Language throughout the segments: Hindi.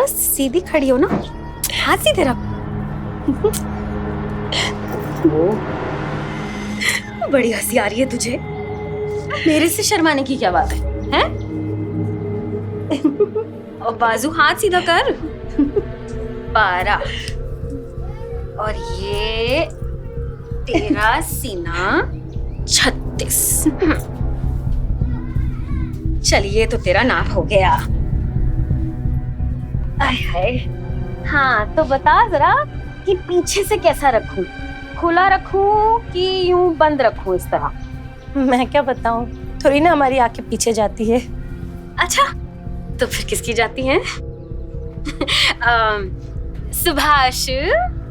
सीधी खड़ी हो ना, हाथ सीधे रख। बड़ी हंसी आ रही है तुझे। मेरे से शर्माने की क्या बात है, हैं? और बाजू हाथ सीधा कर। 12 और ये तेरा सीना 36। चलिए तो तेरा नाप हो गया। आय हाय। हाँ तो बता जरा कि पीछे से कैसा रखूं, खुला रखूं कि यूं बंद रखूं इस तरह? मैं क्या बताऊं, थोड़ी ना हमारी आंखें पीछे जाती है। अच्छा तो फिर किसकी जाती हैं? सुभाष,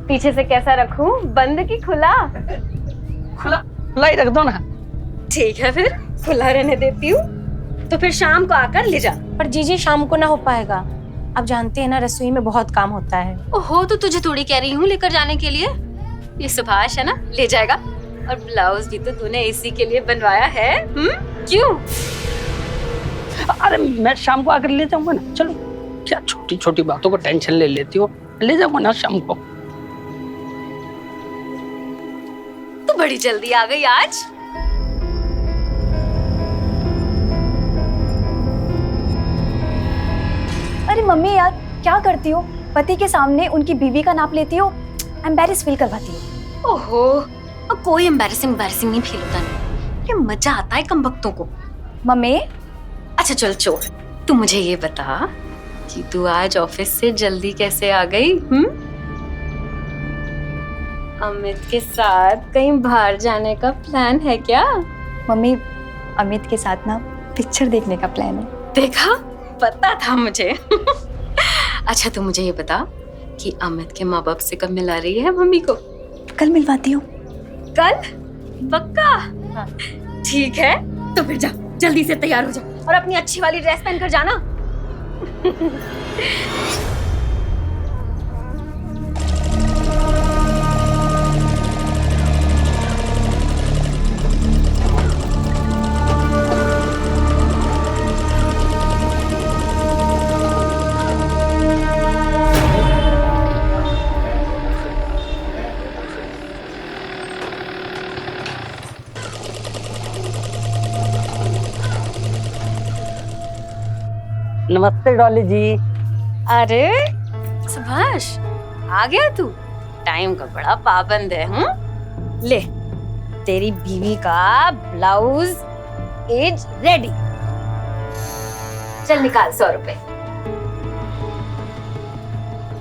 पीछे से कैसा रखूं, बंद की खुला? खुला खुला ही रख दो ना। ठीक है फिर खुला रहने देती हूँ। तो फिर शाम को आकर ले जा। पर जीजी शाम को ना हो पाएगा, आप जानते हैं ना रसोई में बहुत काम होता है। ओहो, तो तुझे थोड़ी कह रही हूँ लेकर जाने के लिए। ये सुभाष है ना, ले जाएगा। और ब्लाउज भी तो तूने इसी के लिए बनवाया है। क्यों? अरे मैं शाम को आकर ले जाऊंगा ना। चलो, क्या छोटी छोटी बातों को टेंशन ले लेती हो। ले जाऊंगा ना शाम को। तू बड़ी जल्दी आ गई आज। अरे मम्मी यार, क्या करती हो? पति के सामने उनकी बीवी का नाप लेती हो, एम्बैरेस फील करवाती हो। ओहो, अब कोई एम्बैरेसिंग नहीं फील होता नहीं। ये मजा आता है कम वक्तों को। मम्मी अच्छा चल छोड़, तू मुझे ये बता कि तू आज ऑफिस से जल्दी कैसे आ गई? अमित के साथ कहीं बाहर जाने का प्लान है क्या? मम्मी, अमित के साथ ना पिक्चर देखने का प्लान है। देखा, पता था मुझे। अच्छा तू मुझे ये बता कि अमित के माँ बाप से कब मिला रही है मम्मी को? कल मिलवाती हूँ। कल? पक्का? हाँ। ठीक है तो फिर जा, जल्दी से तैयार हो जा और अपनी अच्छी वाली ड्रेस पहनकर जाना। नमस्ते डॉली जी। अरे सुभाष, आ गया तू? टाइम का बड़ा पाबंद है। ले, तेरी बीवी का ब्लाउज इज रेडी। चल निकाल 100 रुपए।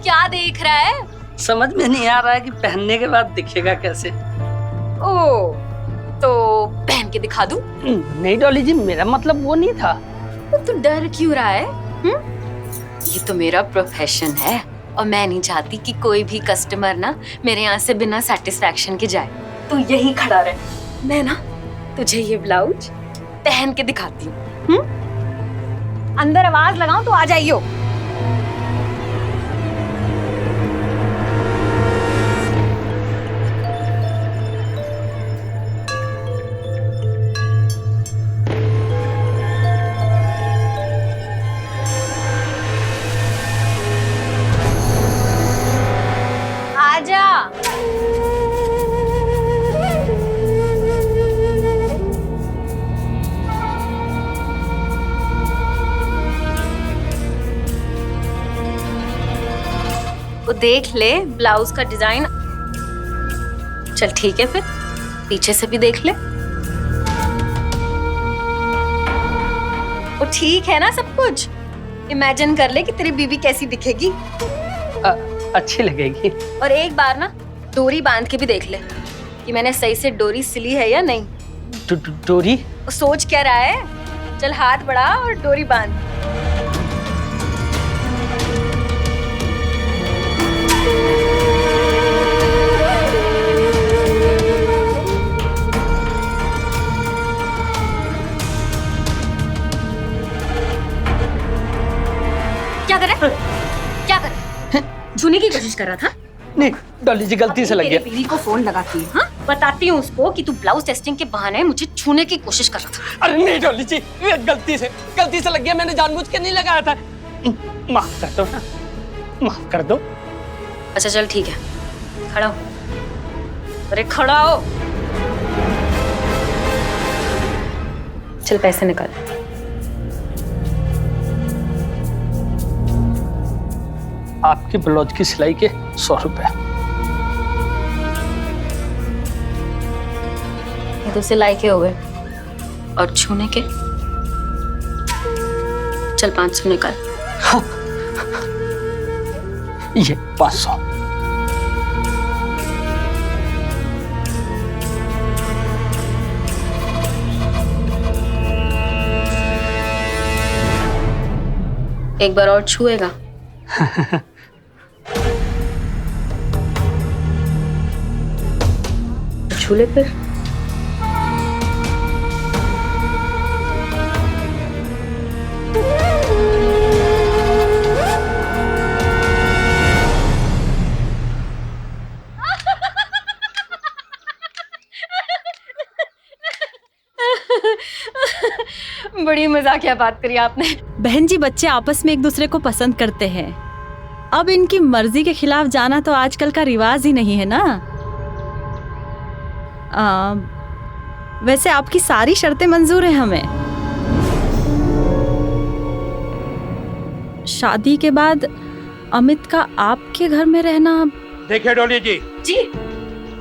क्या देख रहा है? समझ में नहीं आ रहा है कि पहनने के बाद दिखेगा कैसे। ओ, तो पहन के दिखा दूं? नहीं डॉली जी, मेरा मतलब वो नहीं था। तो तू डर क्यों रहा है? ये तो मेरा प्रोफेशन है और मैं नहीं चाहती कि कोई भी कस्टमर ना मेरे यहाँ से बिना सेटिस्फैक्शन के जाए। तो यही खड़ा रहे, मैं ना तुझे ये ब्लाउज पहन के दिखाती हूँ। अंदर आवाज लगाऊं तो आ जाइयो। आजा। वो देख ले ब्लाउज का डिजाइन। चल ठीक है फिर पीछे से भी देख ले। वो ठीक है ना सब कुछ? इमेजिन कर ले कि तेरी बीवी कैसी दिखेगी। अच्छी लगेगी। और एक बार ना डोरी बांध के भी देख ले कि मैंने सही से डोरी सिली है या नहीं। डोरी? सोच क्या रहा है? चल हाथ बढ़ा और डोरी बांध। क्या कर रहा है? क्या कर रहा है? छूने की कोशिश कर रहा था? नहीं डॉली जी, गलती से लग गया। बीवी को फोन लगाती हूँ, हाँ? बताती हूँ उसको कि तू ब्लाउज टेस्टिंग के बहाने मुझे छूने की कोशिश कर रहा था। अरे नहीं डॉली जी, गलती से लग गया। मैंने जानबूझ के नहीं लगाया था। माफ कर दो ना। माफ कर दो। अच्छा चल ठीक है, खड़ा हो। अरे खड़ा हो। चल पैसे निकाल। आपकी ब्लाउज की सिलाई के 100 रुपए। ये तो सिलाई के हो गए, और छूने के चल 500 निकाल। ये 500। एक बार और छुएगा? छू ले फिर। बड़ी मजाकिया बात करी आपने। बहन जी, बच्चे आपस में एक दूसरे को पसंद करते हैं। अब इनकी मर्जी के खिलाफ जाना तो आजकल का रिवाज ही नहीं है ना। वैसे आपकी सारी शर्तें मंजूर हैं हमें। शादी के बाद अमित का आपके घर में रहना। देखिए डोली जी, जी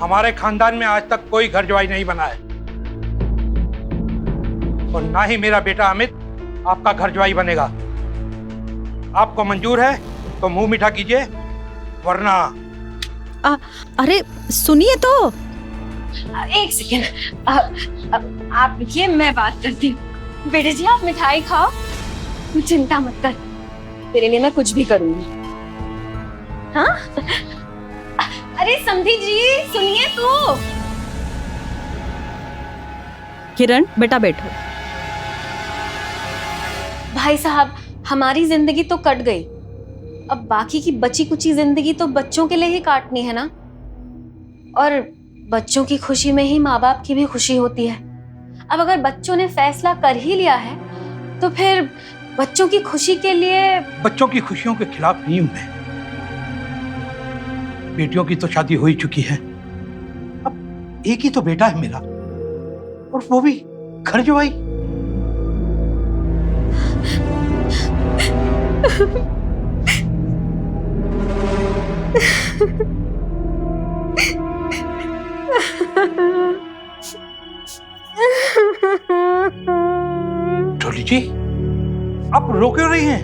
हमारे खानदान में आज तक कोई घर जवाई नहीं बना है, और ना ही मेरा बेटा अमित आपका घर जवाई बनेगा। आपको मंजूर है तो मुंह मीठा कीजिए, वरना। अरे सुनिए तो। एक सेकेंड, आप रुकिए, मैं बात करती हूँ। बेटे जी आप मिठाई खाओ, तू चिंता मत कर, तेरे लिए मैं कुछ भी करूंगी। हाँ अरे समधी जी सुनिए तो। किरण बेटा बैठो। भाई साहब हमारी जिंदगी तो कट गई, अब बाकी की बची कुची जिंदगी तो बच्चों के लिए ही काटनी है ना। और बच्चों की खुशी में ही माँ बाप की भी खुशी होती है। अब अगर बच्चों ने फैसला कर ही लिया है तो फिर बच्चों की खुशी के लिए। बच्चों की खुशियों के खिलाफ नहीं हूं मैं। बेटियों की तो शादी हो ही चुकी है, अब एक ही तो बेटा है मेरा, और वो भी घर जवाई। डोली जी आप रो क्यों रही हैं?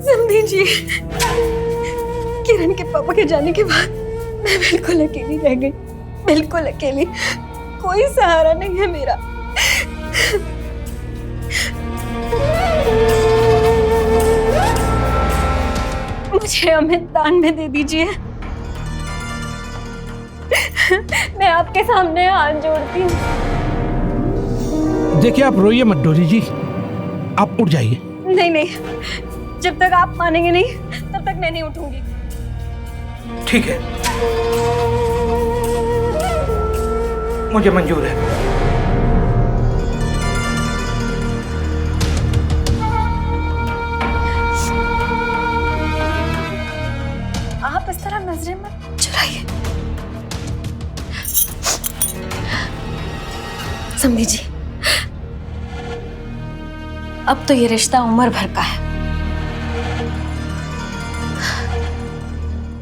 समधी जी, किरण के पापा के जाने के बाद मैं बिल्कुल अकेली रह गई, बिल्कुल अकेली। कोई सहारा नहीं है मेरा। मुझे अमित दान में दे दीजिए। मैं आपके सामने हाथ जोड़ती हूँ। देखिए आप रोइए मत डोली जी, आप उठ जाइए। नहीं नहीं, जब तक आप मानेंगे नहीं तब तक मैं नहीं उठूंगी। ठीक है, मुझे मंजूर है। आप इस तरह नजरें मत चुराइए। समझी जी, अब तो ये रिश्ता उम्र भर का है।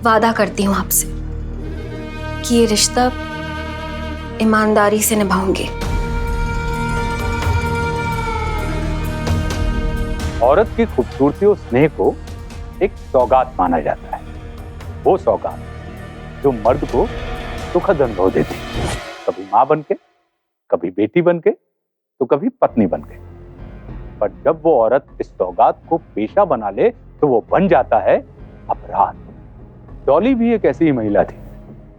वादा करती हूँ आपसे कि ये रिश्ता ईमानदारी से निभाऊंगी। औरत की खूबसूरती और स्नेह को एक सौगात माना जाता है। वो सौगात जो मर्द को सुखद अनुभव देती, कभी माँ बनके, कभी बेटी बनके, तो कभी पत्नी बनके। पर जब वो औरत इस सौगात को पेशा बना ले तो वो बन जाता है अपराध। डॉली भी एक ऐसी ही महिला थी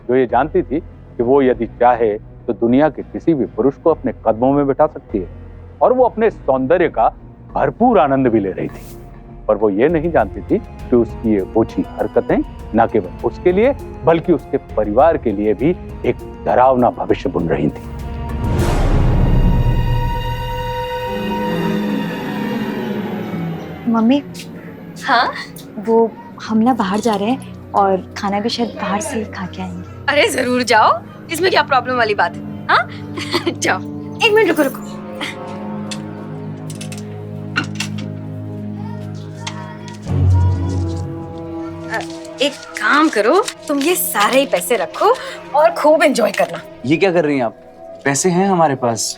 जो ये जानती थी कि वो यदि चाहे तो दुनिया के किसी भी पुरुष को अपने कदमों में बिठा सकती है, और वो अपने सौंदर्य का भरपूर आनंद भी ले रही थी। पर वो ये नहीं जानती थी कि उसकी ये ओछी हरकतें न केवल उसके लिए बल्कि उसके परिवार के लिए भी एक डरावना भविष्य बुन रही थी। मम्मी हाँ वो हम ना बाहर जा रहे हैं और खाना भी शायद बाहर से ही खा के आएंगे। अरे जरूर जाओ, इसमें क्या प्रॉब्लम वाली बात है? हाँ जाओ, 1 मिनट रुको रुको। एक काम करो, तुम ये सारे ही पैसे रखो और खूब एंजॉय करना। ये क्या कर रही हैं आप? पैसे हैं हमारे पास।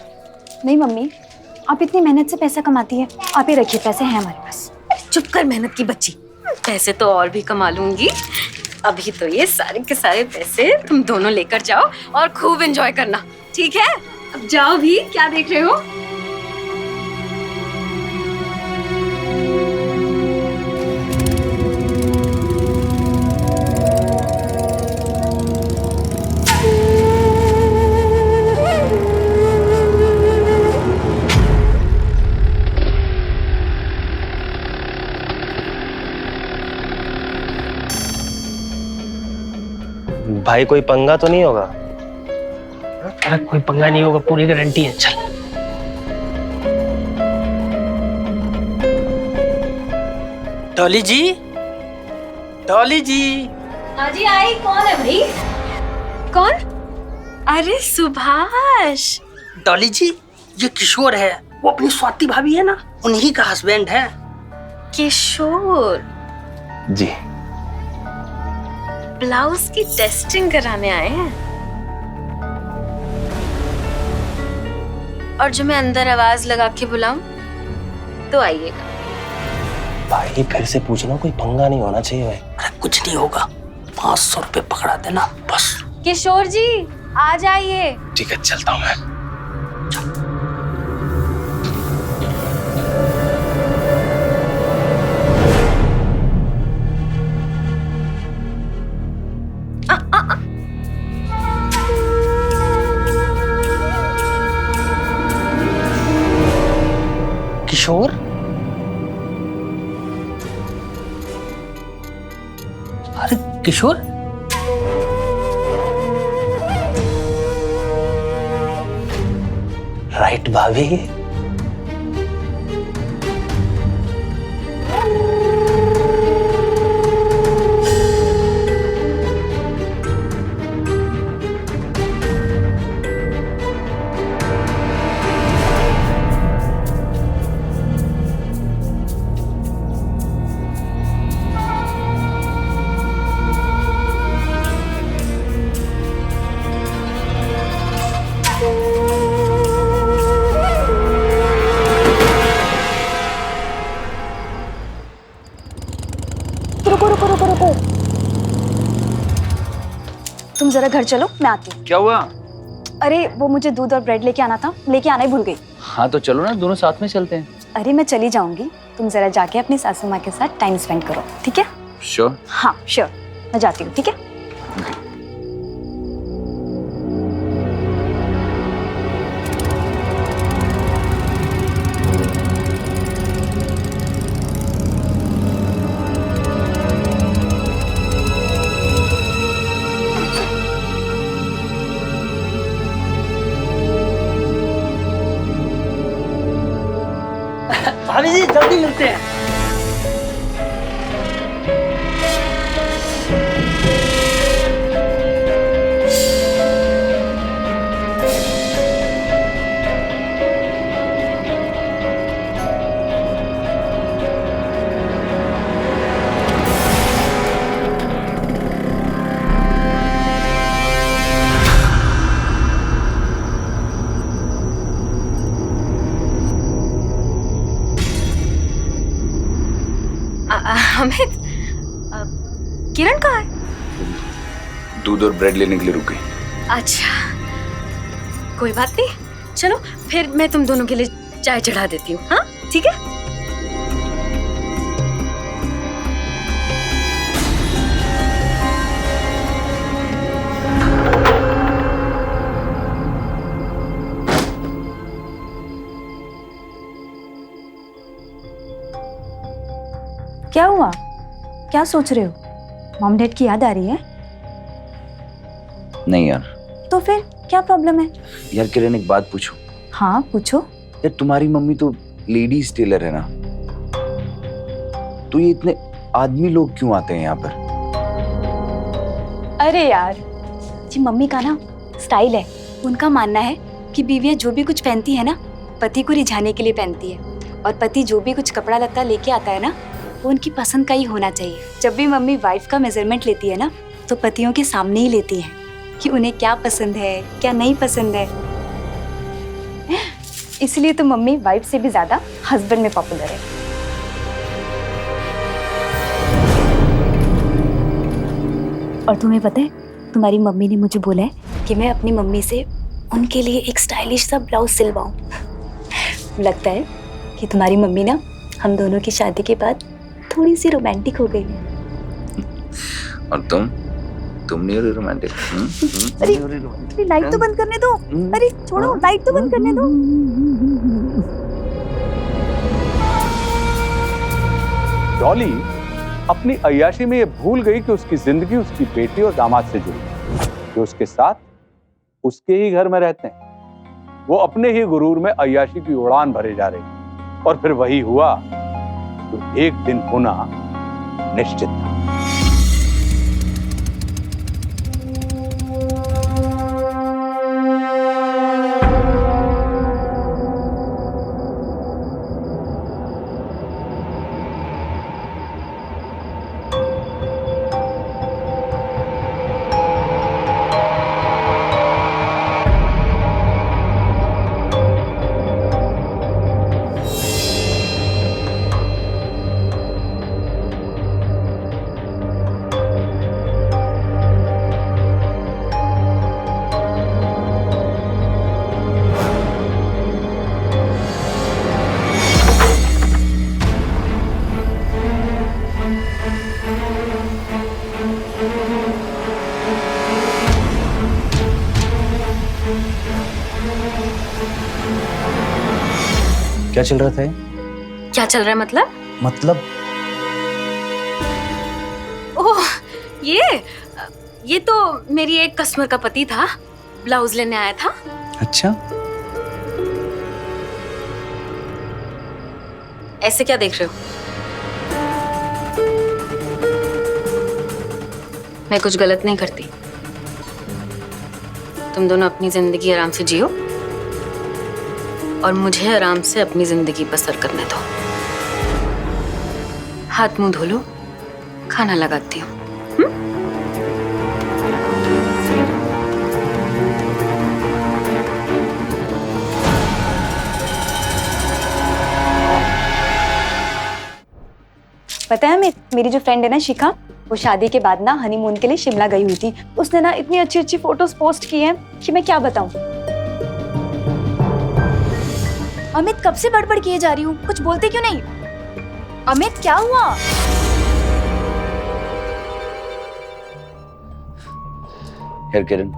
नहीं मम्मी, आप इतनी मेहनत से पैसा कमाती है, आप ही रखिए, पैसे हैं हमारे पास। चुप कर मेहनत की बच्ची, पैसे तो और भी कमा लूंगी। अभी तो ये सारे के सारे पैसे तुम दोनों लेकर जाओ और खूब एंजॉय करना, ठीक है? अब जाओ भी, क्या देख रहे हो? भाई कोई पंगा तो नहीं होगा? अरे कोई पंगा नहीं होगा, पूरी गारंटी है। चल डॉली जी, डॉली जी। हाँ जी आई। कौन है भाई? कौन? अरे सुभाष। डॉली जी, ये किशोर है, वो अपनी स्वाति भाभी है ना, उन्हीं का हस्बैंड है। किशोर जी। ब्लाउज की टेस्टिंग कराने आए हैं और जो मैं अंदर आवाज लगा के बुलाऊं तो आइएगा। भाई फिर से पूछना, कोई पंगा नहीं होना चाहिए भाई। अरे कुछ नहीं होगा, 500 रुपए पकड़ा देना बस। किशोर जी आ जाइए। ठीक है, चलता हूँ मैं। किशोर, अरे किशोर, राइट भाभी। रुको। तुम जरा घर चलो, मैं आती हूँ। क्या हुआ? अरे वो मुझे दूध और ब्रेड लेके आना था, लेके आना ही भूल गई। हाँ तो चलो ना, दोनों साथ में चलते हैं। अरे मैं चली जाऊंगी, तुम जरा जाके अपनी सासू माँ के साथ टाइम स्पेंड करो, ठीक है? श्योर। हाँ श्योर, मैं जाती हूँ, ठीक है? भाभी जी जल्दी मिलते हैं। अमित, किरण कहाँ है? दूध और ब्रेड लेने के लिए रुक गई। अच्छा कोई बात नहीं, चलो फिर मैं तुम दोनों के लिए चाय चढ़ा देती हूँ। हाँ ठीक है। क्या हुआ? क्या सोच रहे हो? मॉम डैड की याद आ रही है? नहीं यार। तो फिर क्या प्रॉब्लम है? यार किरण, एक बात पूछूं? हाँ पूछो। यार तुम्हारी मम्मी तो लेडीज टेलर है ना, तो ये इतने आदमी लोग क्यों आते हैं यहाँ पर? अरे यार, जी मम्मी का ना स्टाइल है। उनका मानना है कि बीवियां जो भी कुछ पहनती है ना, पति को रिझाने के लिए पहनती है, और पति जो भी कुछ कपड़ा लत्ता लेके आता है ना, वो उनकी पसंद का ही होना चाहिए। जब भी मम्मी वाइफ का मेजरमेंट लेती है ना, तो पतियों के सामने ही लेती है कि उन्हें क्या पसंद है, क्या नहीं पसंद है। इसलिए तो मम्मी वाइफ से भी ज्यादा हस्बैंड में पॉपुलर है। और तुम्हें पता है, तुम्हारी मम्मी ने मुझे बोला है कि मैं अपनी मम्मी से उनके लिए एक स्टाइलिश सा ब्लाउज सिलवाऊं। लगता है कि तुम्हारी मम्मी ना हम दोनों की शादी के बाद थोड़ी सी रोमांटिक हो गई है। और तुम नहीं हो रही रोमांटिक? अरे लाइट तो बंद करने दो। अरे छोड़ो, लाइट तो बंद करने दो। डॉली अपनी अय्याशी में ये भूल गई कि उसकी जिंदगी उसकी बेटी और दामाद से जुड़ी है, जो उसके साथ उसके ही घर में रहते हैं। वो अपने ही गुरूर में अय्याशी की उड़ान भरे जा रही, और फिर वही हुआ जो एक दिन होना निश्चित था। क्या चल रहा था ये? क्या चल रहा है मतलब? मतलब ओह, ये तो मेरी एक कस्टमर का पति था, ब्लाउज लेने आया था। अच्छा, ऐसे क्या देख रहे हो? मैं कुछ गलत नहीं करती। तुम दोनों अपनी जिंदगी आराम से जियो और मुझे आराम से अपनी जिंदगी बसर करने दो। हाथ मुंह धो लो, खाना लगाती हूँ। पता है हमें, मेरी जो फ्रेंड है ना शिखा, वो शादी के बाद ना हनीमून के लिए शिमला गई हुई थी। उसने ना इतनी अच्छी अच्छी फोटोज पोस्ट की हैं कि मैं क्या बताऊं। अमित, कब से बड़बड़ किए जा रही हूँ, कुछ बोलते क्यों नहीं? अमित, क्या हुआ? यार किरण,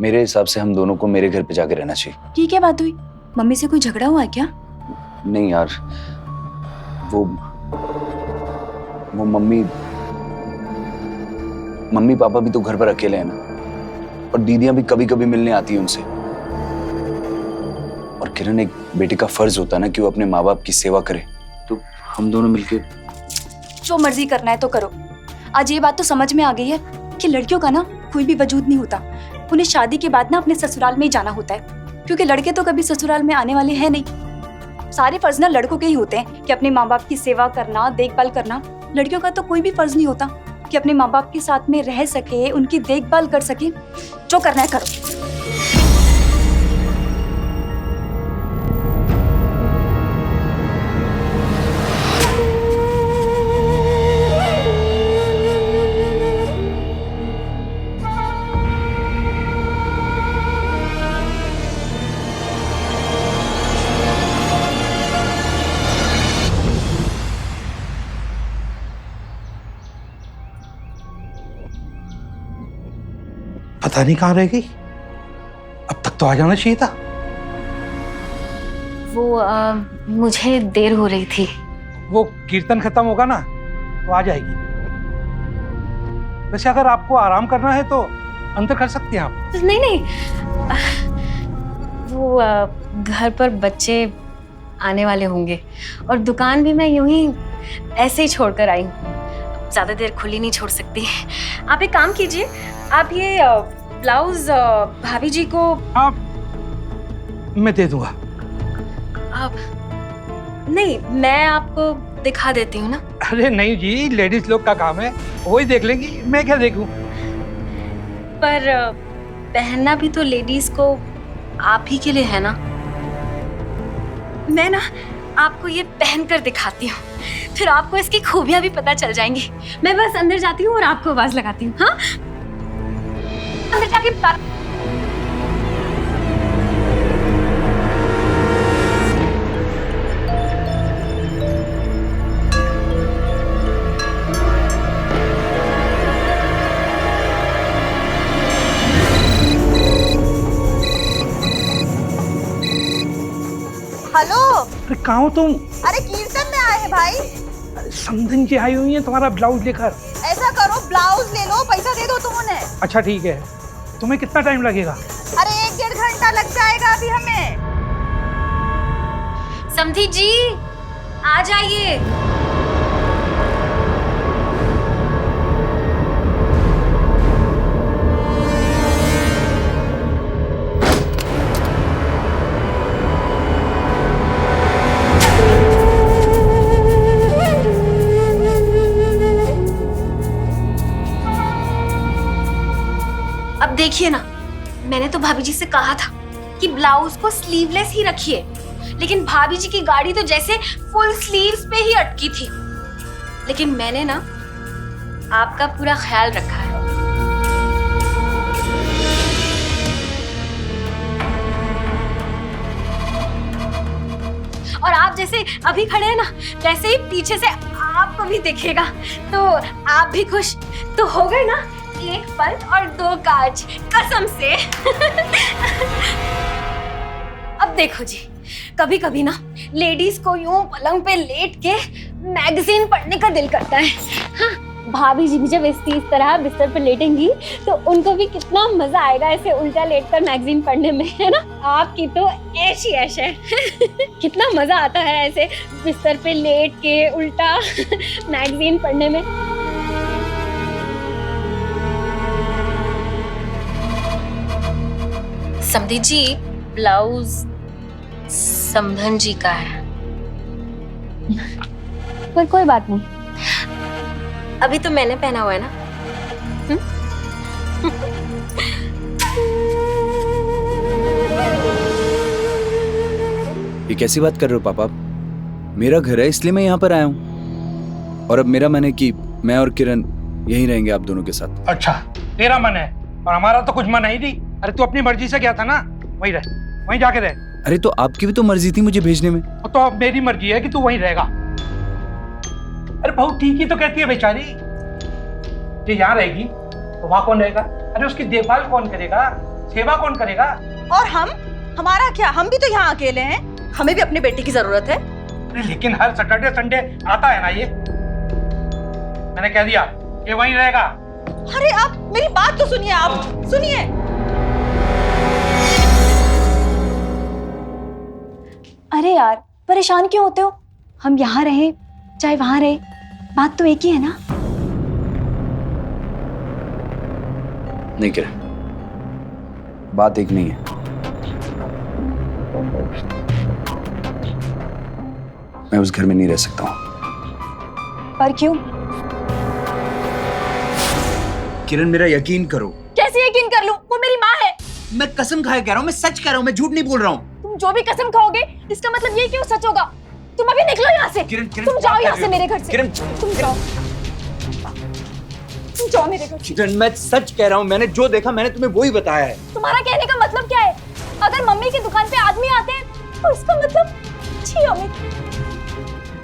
मेरे हिसाब से हम दोनों को मेरे घर पे जाके रहना चाहिए। की क्या बात हुई? मम्मी से कोई झगड़ा हुआ है क्या? नहीं यार, वो मम्मी पापा भी तो घर पर अकेले हैं ना, और दीदियां भी कभी कभी मिलने आती हैं उनसे। और किरण, एक बेटे का फर्ज होता है ना कि वो अपने माँ बाप की सेवा करे, तो हम दोनों मिलके जो मर्जी करना है तो करो। आज ये बात तो समझ में आ गई है कि लड़कियों का ना कोई भी वजूद नहीं होता। उन्हें शादी के बाद ना अपने ससुराल में ही जाना होता है, क्योंकि लड़के तो कभी ससुराल में आने वाले हैं नहीं। सारे फर्ज ना लड़कों के ही होते हैं कि अपने माँ बाप की सेवा करना, देखभाल करना। लड़कियों का तो कोई भी फर्ज नहीं होता कि अपने माँ बाप के साथ में रह सके, उनकी देखभाल कर सके। जो करना है करो। पता नहीं कहाँ रह गई, अब तक तो आ जाना चाहिए था। वो मुझे देर हो रही थी। वो कीर्तन खत्म होगा ना तो आ जाएगी। वैसे अगर आपको आराम करना है तो अंदर कर सकती हैं आप। नहीं, वो घर पर बच्चे आने वाले होंगे और दुकान भी मैं यूं ही ऐसे ही छोड़कर आई हूँ। ज्यादा देर खुली नहीं छोड़ सकती। आप एक काम कीजिए, आप ये ब्लाउज भाभी जी को आप मैं दे दूंगा। आप नहीं, मैं आपको दिखा देती हूँ ना। अरे नहीं जी, लेडीज लोग का काम है, वही देख लेंगी, मैं क्या देखूं। पर पहनना भी तो लेडीज को आप ही के लिए है ना। मैं ना आपको ये पहन कर दिखाती हूँ, फिर आपको इसकी खूबियां भी पता चल जाएंगी। मैं बस अंदर जाती हूँ और आपको आवाज लगाती हूँ। हाँ, अंदर जाके बता। हेलो। अरे कहाँ हो तुम? अरे कीर्तन में आए हैं भाई। अरे समधन जी आई हुई है तुम्हारा ब्लाउज लेकर। ऐसा करो, ब्लाउज ले लो, पैसा दे दो तुम उन्हें। अच्छा ठीक है, तुम्हें कितना टाइम लगेगा? अरे 1-1.5 घंटा लग जाएगा अभी हमें। समधी जी आ जाइए। अब देखिए ना, मैंने तो भाभी जी से कहा था कि ब्लाउज को स्लीवलेस ही रखिए, लेकिन भाभी जी की गाड़ी तो जैसे फुल स्लीव्स पे ही अटकी थी। लेकिन मैंने ना आपका पूरा ख्याल रखा है। और आप जैसे अभी खड़े हैं ना, वैसे ही पीछे से आपको भी दिखेगा, तो आप भी खुश तो हो गए ना। 1 पल और 2 काज, कसम से। अब देखो जी, कभी कभी ना लेडीज को यूं पलंग पे लेट के मैगजीन पढ़ने का दिल करता है। हाँ, भाभी जी भी जब इस तरह बिस्तर पर लेटेंगी तो उनको भी कितना मजा आएगा ऐसे उल्टा लेटकर मैगजीन पढ़ने में, है ना। आपकी तो ऐश ही ऐश है। कितना मजा आता है ऐसे बिस्तर पे लेट के उल्टा मैगजीन पढ़ने में। समधी जी, ब्लाउज समधन जी का है। पर कोई बात नहीं, अभी तो मैंने पहना हुआ है ना। ये कैसी बात कर रहे हो पापा? मेरा घर है इसलिए मैं यहाँ पर आया हूँ, और अब मेरा मन है कि मैं और किरण यहीं रहेंगे आप दोनों के साथ। अच्छा, तेरा मन है और हमारा तो कुछ मन है ही नहीं। अरे तू अपनी मर्जी से गया था ना, वहीं रह, वहीं जाके रह। अरे तो आपकी भी तो मर्जी थी मुझे भेजने में। तो अब मेरी मर्जी है कि तू वहीं रहेगा। अरे बहू ठीक ही तो कहती है बेचारी, ये यहाँ रहेगी तो वहाँ कौन रहेगा? अरे उसकी देखभाल कौन करेगा, सेवा कौन करेगा? और हमारा क्या, हम भी तो यहाँ अकेले हैं, हमें भी अपने बेटे की जरूरत है। अरे लेकिन हर सैटरडे संडे आता है ना ये। मैंने कह दिया ये वहीं रहेगा। अरे आप मेरी बात तो सुनिए, आप सुनिए। अरे यार परेशान क्यों होते हो? हम यहाँ रहे चाहे वहां रहे, बात तो एक ही है ना। नहीं किरण, बात एक नहीं है। मैं उस घर में नहीं रह सकता हूँ। पर क्यों? किरण मेरा यकीन करो। कैसे यकीन कर लूं? वो मेरी माँ है। मैं कसम खाए कह रहा हूँ, मैं सच कह रहा हूँ, मैं झूठ नहीं बोल रहा हूँ। तुम जो भी कसम खाओगे इसका मतलब ये क्यों सच होगा? तुम अभी निकलो यहाँ से। किरण, किरण, तुम जाओ यहाँ से, मेरे घर से। किरण, तुम जाओ, तुम जाओ मेरे घर से। किरण मैं सच कह रहा हूँ, मैंने जो देखा मैंने तुम्हें वो ही बताया है। तुम्हारा कहने का मतलब क्या है? अगर मम्मी की दुकान पे आदमी आते हैं तो इसका मतलब छी अमित,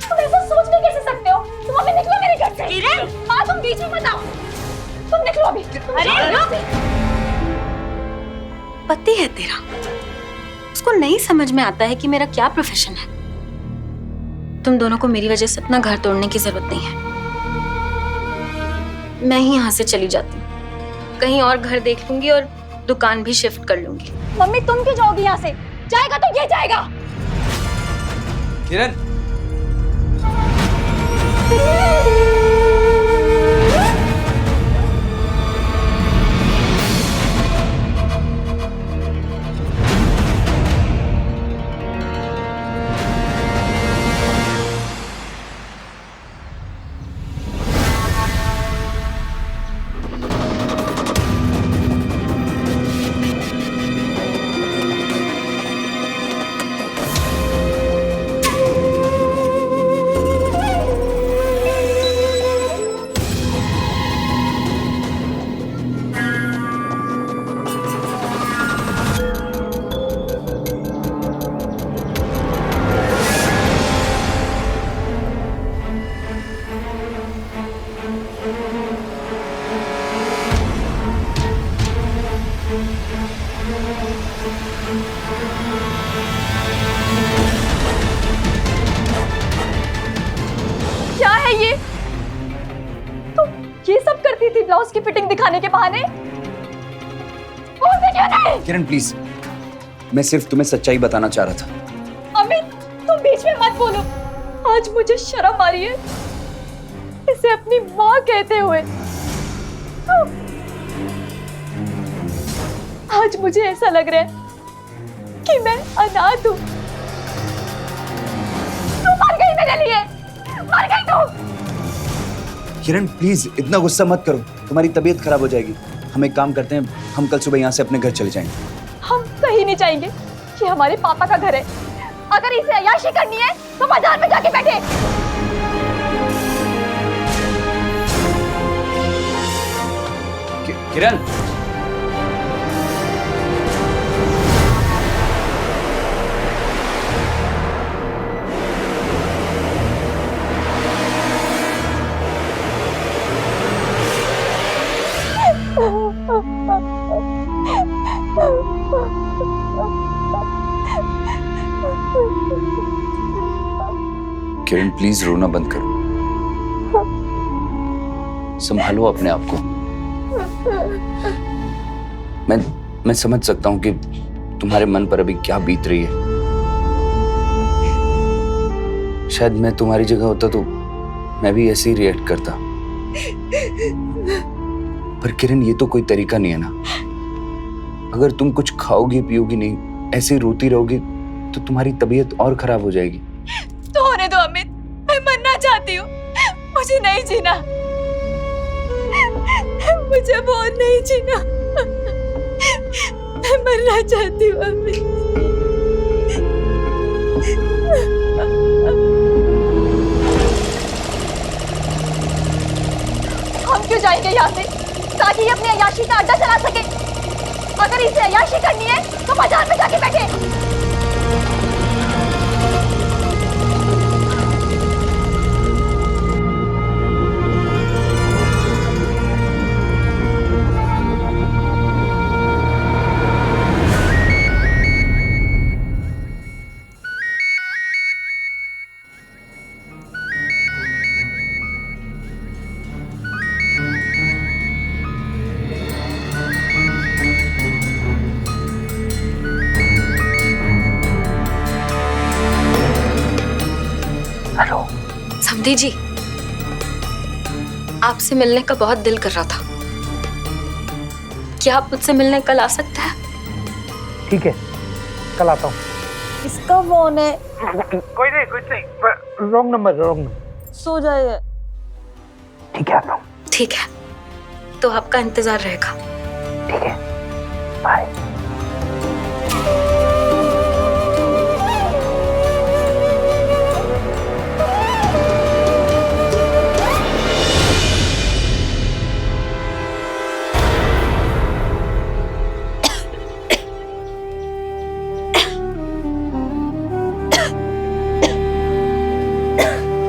तुम ऐसा सोच के कैसे सकते हो? तुम अभी निकलो मेरे घर से। किरण, माँ तुम बीच में मत आओ, तुम निकलो अभी। अरे पति है तेरा, उसको नहीं समझ में आता है कि मेरा क्या प्रोफेशन है। तुम दोनों को मेरी वजह से अपना घर तोड़ने की जरूरत नहीं है। मैं ही यहाँ से चली जाती हूँ, कहीं और घर देख लूंगी और दुकान भी शिफ्ट कर लूंगी। मम्मी तुम क्यों जाओगी यहाँ से? जाएगा तो ये जाएगा। किरण क्या है ये? तुम ये सब करती थी ब्लाउज की फिटिंग दिखाने के बहाने? बोलते क्यों नहीं? किरण प्लीज, मैं सिर्फ तुम्हें सच्चाई बताना चाह रहा था। अमित, तुम बीच में मत बोलो। आज मुझे शर्म आ रही है इसे अपनी माँ कहते हुए। आज मुझे ऐसा लग रहा है कि मैं अनाथ हूँ। तू मर गई मेरे लिए, मर गई तू। किरण प्लीज इतना गुस्सा मत करो, तुम्हारी तबीयत खराब हो जाएगी। हम एक काम करते हैं, हम कल सुबह यहाँ से अपने घर चले जाएंगे। हम कहीं नहीं जाएंगे, ये हमारे पापा का घर है। अगर इसे अय्याशी करनी है तो बाजार में जाके बैठे। किरण, किरण प्लीज रोना बंद करो, संभालो अपने आप को। मैं समझ सकता हूं कि तुम्हारे मन पर अभी क्या बीत रही है। शायद मैं तुम्हारी जगह होता तो मैं भी ऐसे ही रिएक्ट करता। पर किरण ये तो कोई तरीका नहीं है ना। अगर तुम कुछ खाओगी पियोगी नहीं, ऐसे ही रोती रहोगी तो तुम्हारी तबीयत और खराब हो जाएगी। तो होने दो अमित, मैं मरना चाहती हूँ, मुझे नहीं जीना, मुझे बहुत नहीं जीना, मैं मरना चाहती हूँ अमित। हम क्यों जाएंगे यहाँ से ताकि ये अपने अय्याशी का अड्डा चला सके? अगर इसे अय्याशी करनी है तो बाजार में जाके बैठे। समधी जी, आपसे मिलने का बहुत दिल कर रहा था। क्या आप मुझसे मिलने कल आ सकते हैं? ठीक है, कल आता हूँ। इसका फोन है। कोई नहीं, कुछ नहीं, रॉन्ग नंबर। सो जाइए। ठीक है, आता हूँ। ठीक है, तो आपका इंतजार रहेगा। ठीक है, बाय।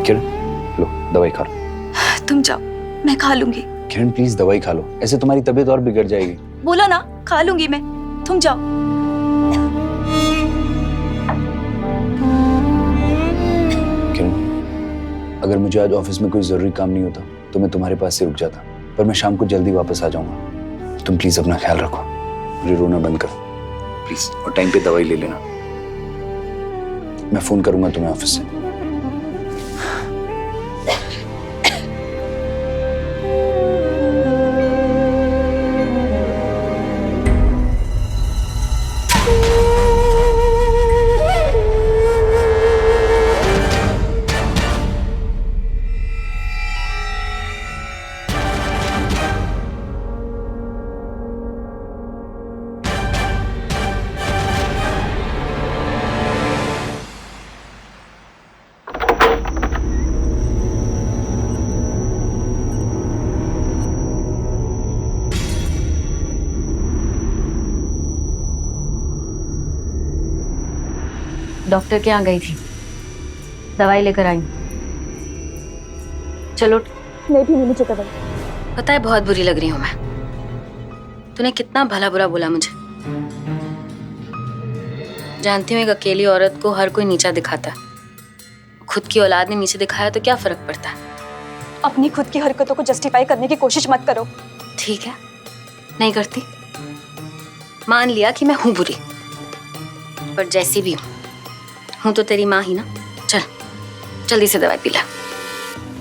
किरण लो दवाई खा लो। तुम जाओ, मैं खा लूंगी। किरण प्लीज दवाई खा लो, ऐसे तुम्हारी तबीयत और बिगड़ जाएगी। बोला ना, खा लूंगी मैं, तुम जाओ। किरण, अगर मुझे आज ऑफिस में कोई जरूरी काम नहीं होता तो मैं तुम्हारे पास से रुक जाता, पर मैं शाम को जल्दी वापस आ जाऊंगा। तुम प्लीज अपना ख्याल रखो, मुझे रोना बंद करो प्लीज, और टाइम पे दवाई ले लेना। मैं फोन करूंगा तुम्हें ऑफिस से। डॉक्टर के यहाँ गई थी, दवाई लेकर आई। चलो। नहीं भी मुझे दवाई। पता है बहुत बुरी लग रही हूँ मैं। तूने कितना भला बुरा बोला मुझे। जानती हूँ एक अकेली औरत को हर कोई नीचा दिखाता है। खुद की औलाद ने नीचे दिखाया तो क्या फर्क पड़ता है। अपनी खुद की हरकतों को जस्टिफाई करने की कोशिश मत करो। ठीक है, नहीं करती। मान लिया कि मैं हूं बुरी, पर जैसी भी हूं तो तेरी माँ ही ना। चल जल्दी से दवाई पी ले।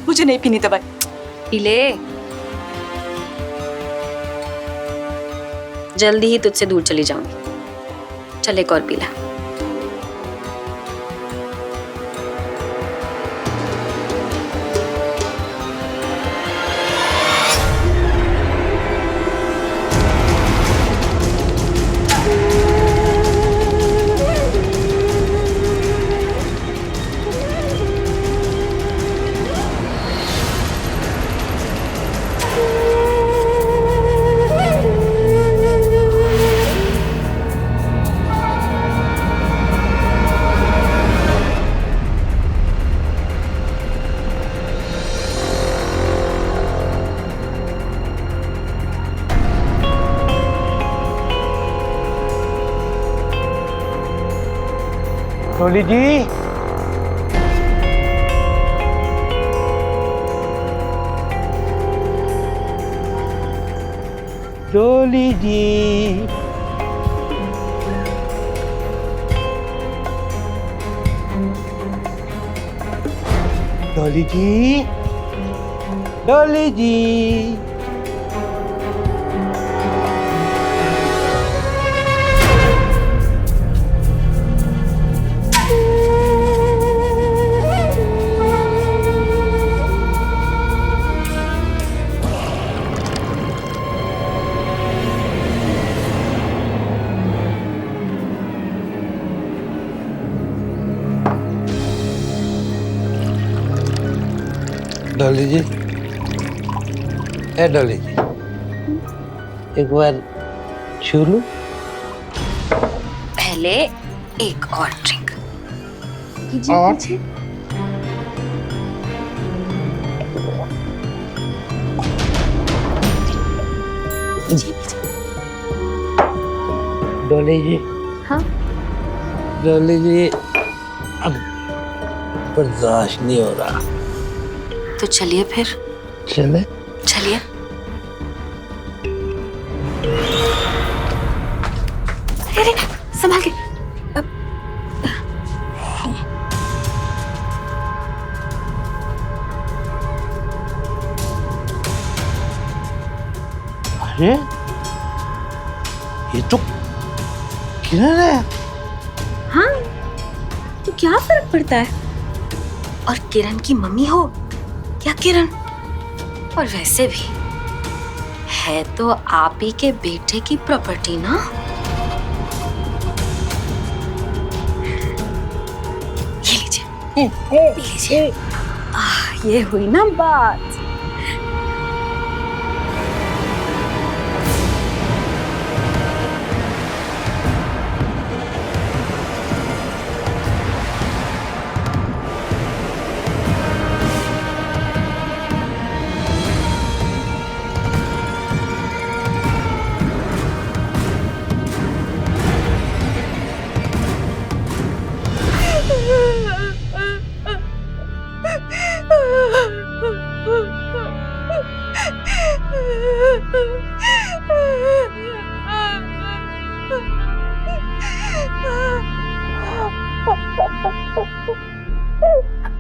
मुझे नहीं पीनी दवाई। पी ले, जल्दी ही तुझसे दूर चली जाऊंगी। चल एक और पी ले। डोली जी, डोली जी, डोली जी, डोली जी। डॉली जी, डॉली जी, एक बार छू लूं? पहले एक और ड्रिंक। और डॉली जी। हाँ? डॉली जी, अब बर्दाश्त नहीं हो रहा। तो चलिए फिर। चले? चलिए। अरे संभाल के। अरे ये तो किरण है। हाँ, तो क्या फर्क पड़ता है? और किरण की मम्मी हो या किरण, और वैसे भी है तो आप ही के बेटे की प्रॉपर्टी ना। ये लीजिए, पी लीजिए। ये हुई ना बात।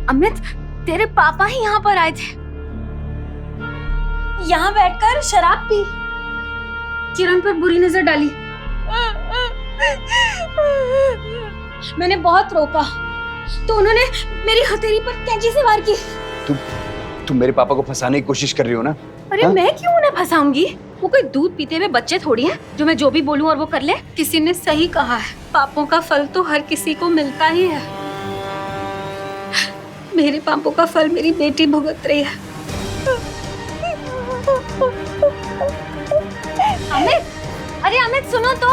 अमित, तेरे पापा ही यहाँ पर आए थे। यहाँ बैठकर शराब पी, किरण पर बुरी नजर डाली। मैंने बहुत रोका तो उन्होंने मेरी हथेली पर कैंची से वार की। तुम मेरे पापा को फंसाने की कोशिश कर रही हो ना? अरे हाँ? मैं क्यों उन्हें फंसाऊंगी? वो कोई दूध पीते हुए बच्चे थोड़ी हैं जो मैं जो भी बोलूं और वो कर ले। किसी ने सही कहा है, पापों का फल तो हर किसी को मिलता ही है। मेरे पापों का फल मेरी बेटी भुगत रही है। अमित, अरे अमित सुनो तो।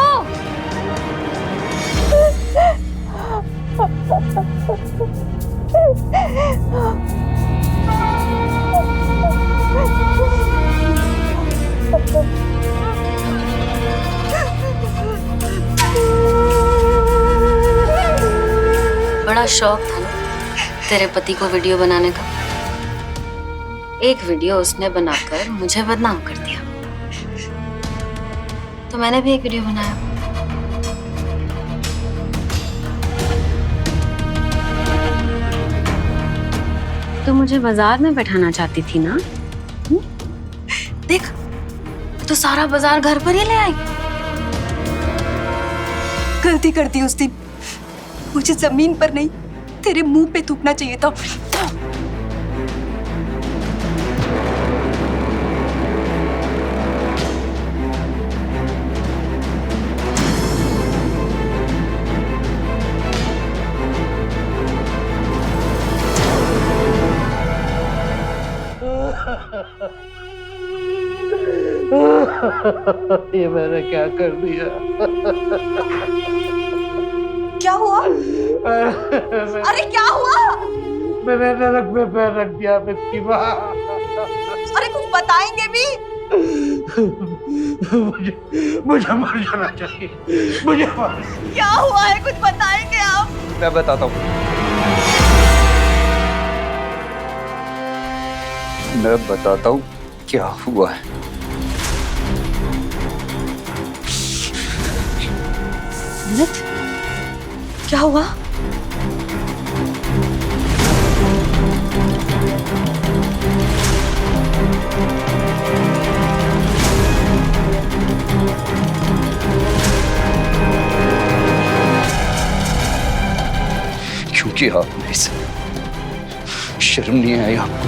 बहुत शौक था ना तेरे पति को वीडियो बनाने का। एक वीडियो उसने बनाकर मुझे बदनाम कर दिया, तो मैंने भी एक वीडियो बनाया। तो मुझे बाजार में बैठाना चाहती थी ना? देख, तो सारा बाजार घर पर ही ले आई। गलती कर दी उस दिन। मुझे जमीन पर नहीं, तेरे मुंह पे थूकना चाहिए था। ये मैंने क्या कर दिया? क्या हुआ? अरे क्या हुआ? मैंने नरक में पैर रख दिया मिस्की माँ। अरे कुछ बताएंगे भी? मुझे मर जाना चाहिए। मुझे क्या हुआ है, कुछ बताएंगे आप? मैं बताता हूँ। मैं बताता हूँ क्या हुआ है। क्या हुआ? क्यों किया आपने इसे? शर्म नहीं आई आपको?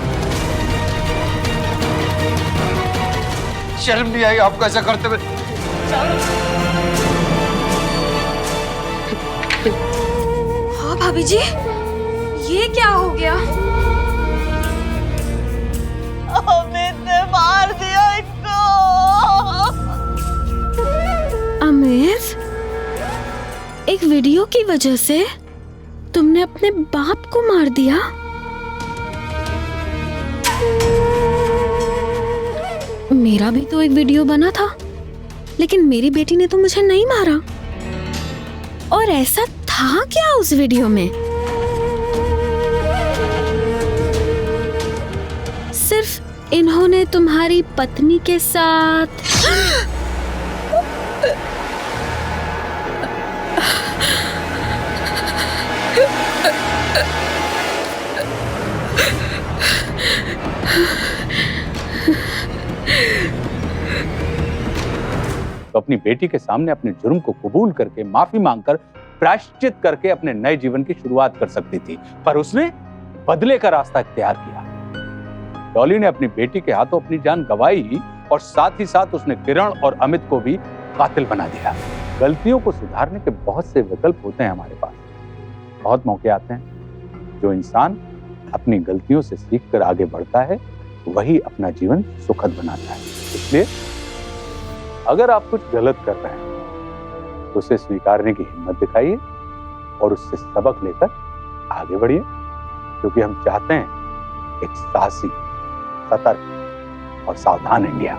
शर्म नहीं आई आपको ऐसा करते हुए? हाँ भाभी जी, ये क्या हो गया? अमित ने मार दिया इसको। अमित, एक वीडियो की वजह से तुमने अपने बाप को मार दिया? मेरा भी तो एक वीडियो बना था, लेकिन मेरी बेटी ने तो मुझे नहीं मारा। और ऐसा था क्या उस वीडियो में? सिर्फ इन्होंने तुम्हारी पत्नी के साथ तो अपनी बेटी के सामने अपने जुर्म को कबूल करके माफी मांगकर प्रायश्चित करके अपने नए जीवन की शुरुआत कर सकती थी, पर उसने बदले का रास्ता इख्तियार किया। डॉली ने अपनी बेटी के हाथों अपनी जान गंवाई और साथ ही साथ उसने किरण और अमित को भी कातिल बना दिया। गलतियों को सुधारने के बहुत से विकल्प होते हैं हमारे पास। बहुत मौके आते हैं। जो इंसान अपनी गलतियों से सीखकर आगे बढ़ता है वही अपना जीवन सुखद बनाता है। इसलिए अगर आप कुछ गलत कर रहे हैं तो उसे स्वीकारने की हिम्मत दिखाइए और उससे सबक लेकर आगे बढ़िए, क्योंकि हम चाहते हैं एक साहसी, सतर्क और सावधान इंडिया।